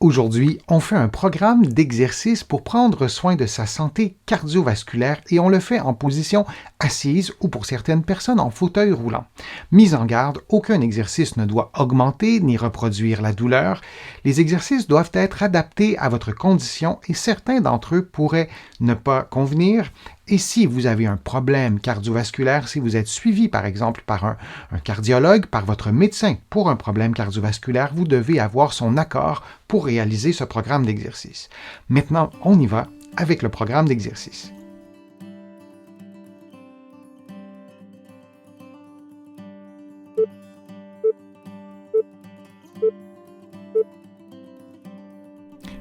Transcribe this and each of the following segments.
Aujourd'hui, on fait un programme d'exercice pour prendre soin de sa santé cardiovasculaire et on le fait en position assise ou pour certaines personnes en fauteuil roulant. Mise en garde, aucun exercice ne doit augmenter ni reproduire la douleur. Les exercices doivent être adaptés à votre condition et certains d'entre eux pourraient ne pas convenir. Et si vous avez un problème cardiovasculaire, si vous êtes suivi par exemple par un cardiologue, par votre médecin pour un problème cardiovasculaire, vous devez avoir son accord pour réaliser ce programme d'exercice. Maintenant, on y va avec le programme d'exercice.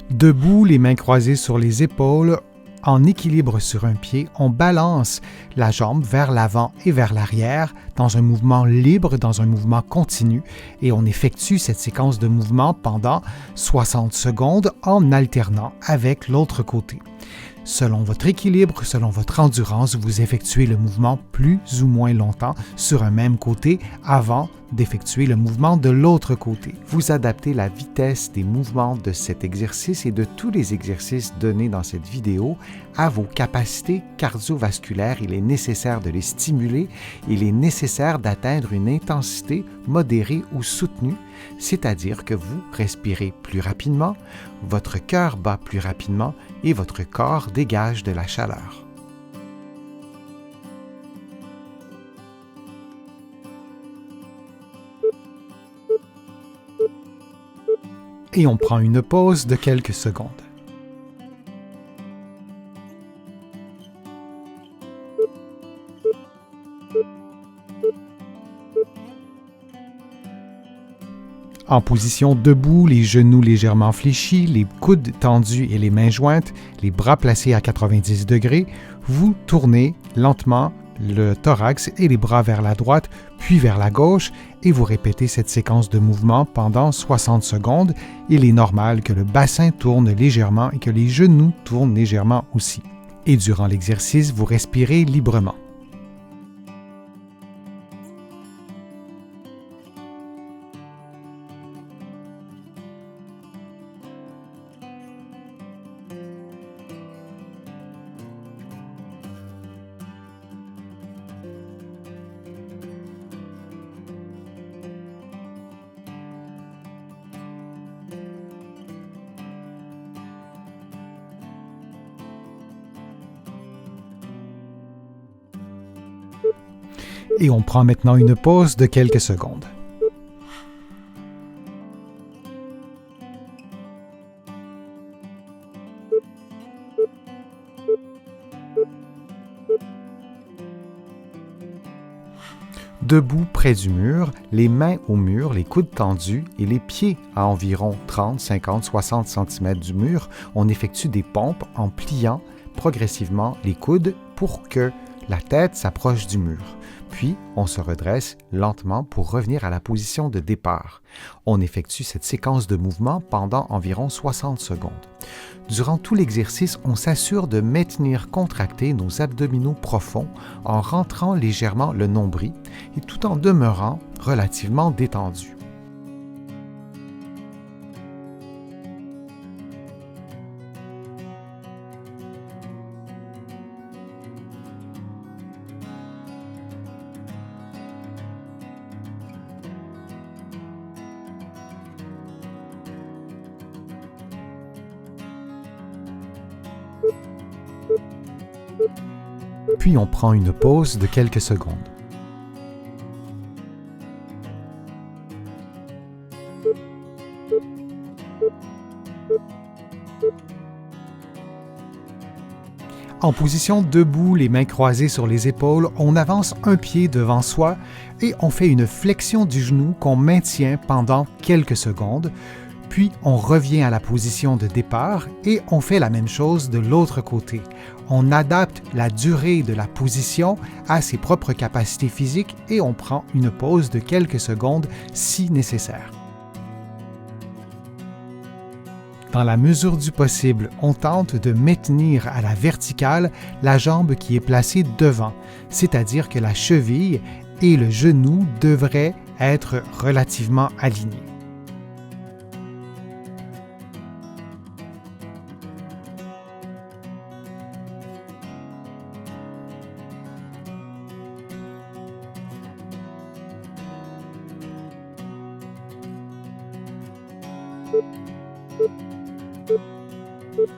Debout, les mains croisées sur les épaules, en équilibre sur un pied, on balance la jambe vers l'avant et vers l'arrière dans un mouvement libre, dans un mouvement continu, et on effectue cette séquence de mouvement pendant 60 secondes en alternant avec l'autre côté. Selon votre équilibre, selon votre endurance, vous effectuez le mouvement plus ou moins longtemps sur un même côté avant d'effectuer le mouvement de l'autre côté. Vous adaptez la vitesse des mouvements de cet exercice et de tous les exercices donnés dans cette vidéo à vos capacités cardiovasculaires. Il est nécessaire de les stimuler. Il est nécessaire d'atteindre une intensité modérée ou soutenue, c'est-à-dire que vous respirez plus rapidement, votre cœur bat plus rapidement et votre corps dégage de la chaleur. Et on prend une pause de quelques secondes. En position debout, les genoux légèrement fléchis, les coudes tendus et les mains jointes, les bras placés à 90 degrés, vous tournez lentement le thorax et les bras vers la droite, puis vers la gauche, et vous répétez cette séquence de mouvements pendant 60 secondes. Il est normal que le bassin tourne légèrement et que les genoux tournent légèrement aussi. Et durant l'exercice, vous respirez librement. Et on prend maintenant une pause de quelques secondes. Debout près du mur, les mains au mur, les coudes tendus et les pieds à environ 30, 50, 60 cm du mur, on effectue des pompes en pliant progressivement les coudes pour que la tête s'approche du mur. Puis, on se redresse lentement pour revenir à la position de départ. On effectue cette séquence de mouvements pendant environ 60 secondes. Durant tout l'exercice, on s'assure de maintenir contractés nos abdominaux profonds en rentrant légèrement le nombril et tout en demeurant relativement détendu. Puis on prend une pause de quelques secondes. En position debout, les mains croisées sur les épaules, on avance un pied devant soi et on fait une flexion du genou qu'on maintient pendant quelques secondes. Puis on revient à la position de départ et on fait la même chose de l'autre côté. On adapte la durée de la position à ses propres capacités physiques et on prend une pause de quelques secondes si nécessaire. Dans la mesure du possible, on tente de maintenir à la verticale la jambe qui est placée devant, c'est-à-dire que la cheville et le genou devraient être relativement alignés.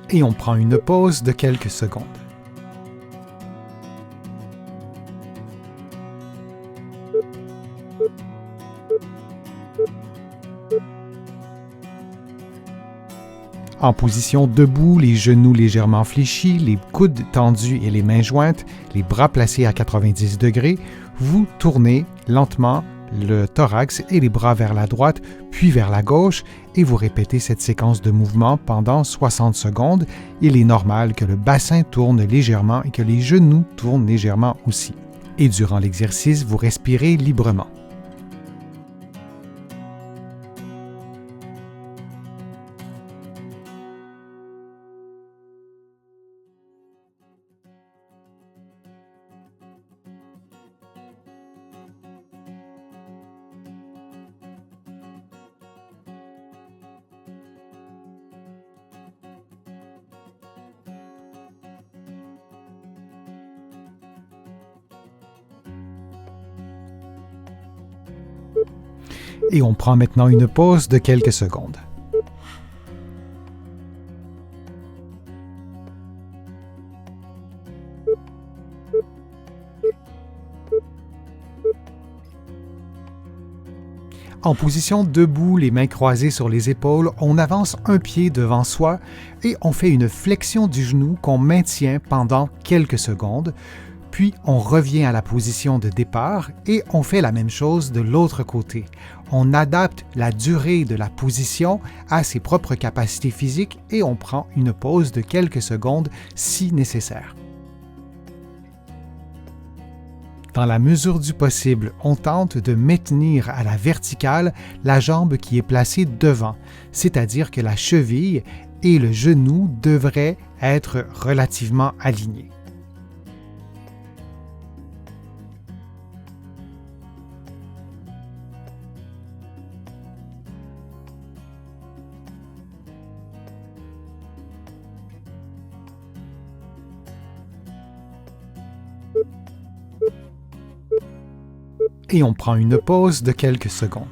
Et on prend une pause de quelques secondes. En position debout, les genoux légèrement fléchis, les coudes tendus et les mains jointes, les bras placés à 90 degrés, vous tournez lentement le thorax et les bras vers la droite, puis vers la gauche, et vous répétez cette séquence de mouvements pendant 60 secondes. Il est normal que le bassin tourne légèrement et que les genoux tournent légèrement aussi. Et durant l'exercice, vous respirez librement. Et on prend maintenant une pause de quelques secondes. En position debout, les mains croisées sur les épaules, on avance un pied devant soi et on fait une flexion du genou qu'on maintient pendant quelques secondes. Puis on revient à la position de départ et on fait la même chose de l'autre côté. On adapte la durée de la position à ses propres capacités physiques et on prend une pause de quelques secondes si nécessaire. Dans la mesure du possible, on tente de maintenir à la verticale la jambe qui est placée devant, c'est-à-dire que la cheville et le genou devraient être relativement alignés. Et on prend une pause de quelques secondes.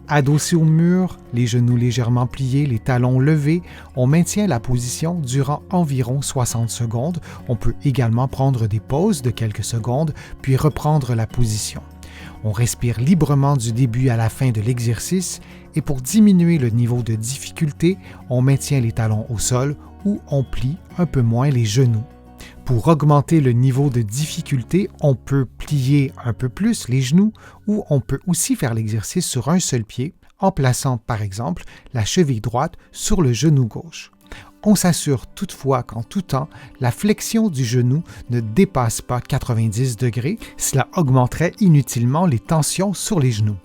Adossé au mur, les genoux légèrement pliés, les talons levés, on maintient la position durant environ 60 secondes. On peut également prendre des pauses de quelques secondes, puis reprendre la position. On respire librement du début à la fin de l'exercice et pour diminuer le niveau de difficulté, on maintient les talons au sol ou on plie un peu moins les genoux. Pour augmenter le niveau de difficulté, on peut plier un peu plus les genoux ou on peut aussi faire l'exercice sur un seul pied en plaçant par exemple la cheville droite sur le genou gauche. On s'assure toutefois qu'en tout temps, la flexion du genou ne dépasse pas 90 degrés. Cela augmenterait inutilement les tensions sur les genoux.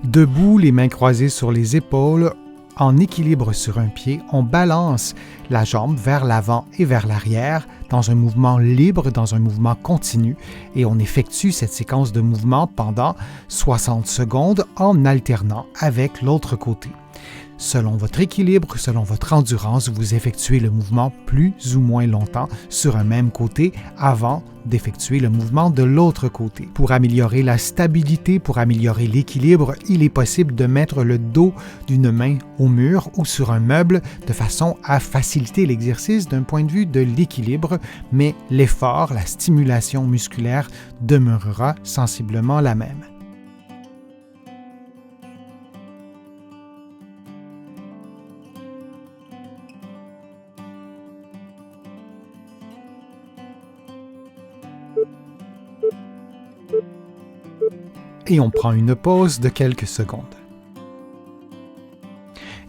Debout, les mains croisées sur les épaules, en équilibre sur un pied, on balance la jambe vers l'avant et vers l'arrière dans un mouvement libre, dans un mouvement continu, et on effectue cette séquence de mouvement pendant 60 secondes en alternant avec l'autre côté. Selon votre équilibre, selon votre endurance, vous effectuez le mouvement plus ou moins longtemps sur un même côté avant d'effectuer le mouvement de l'autre côté. Pour améliorer la stabilité, pour améliorer l'équilibre, il est possible de mettre le dos d'une main au mur ou sur un meuble de façon à faciliter l'exercice d'un point de vue de l'équilibre, mais l'effort, la stimulation musculaire demeurera sensiblement la même. Et on prend une pause de quelques secondes.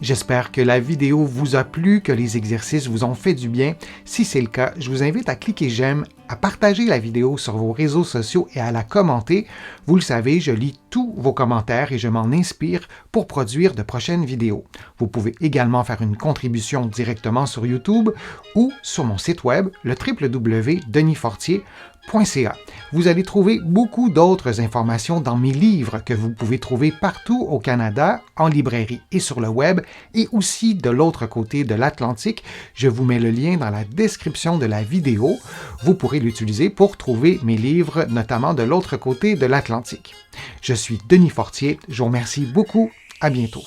J'espère que la vidéo vous a plu, que les exercices vous ont fait du bien. Si c'est le cas, je vous invite à cliquer j'aime, à partager la vidéo sur vos réseaux sociaux et à la commenter. Vous le savez, je lis tous vos commentaires et je m'en inspire pour produire de prochaines vidéos. Vous pouvez également faire une contribution directement sur YouTube ou sur mon site web, le www.denisfortier.ca. Vous allez trouver beaucoup d'autres informations dans mes livres que vous pouvez trouver partout au Canada, en librairie et sur le web, et aussi de l'autre côté de l'Atlantique. Je vous mets le lien dans la description de la vidéo. Vous pourrez l'utiliser pour trouver mes livres, notamment de l'autre côté de l'Atlantique. Je suis Denis Fortier. Je vous remercie beaucoup. À bientôt.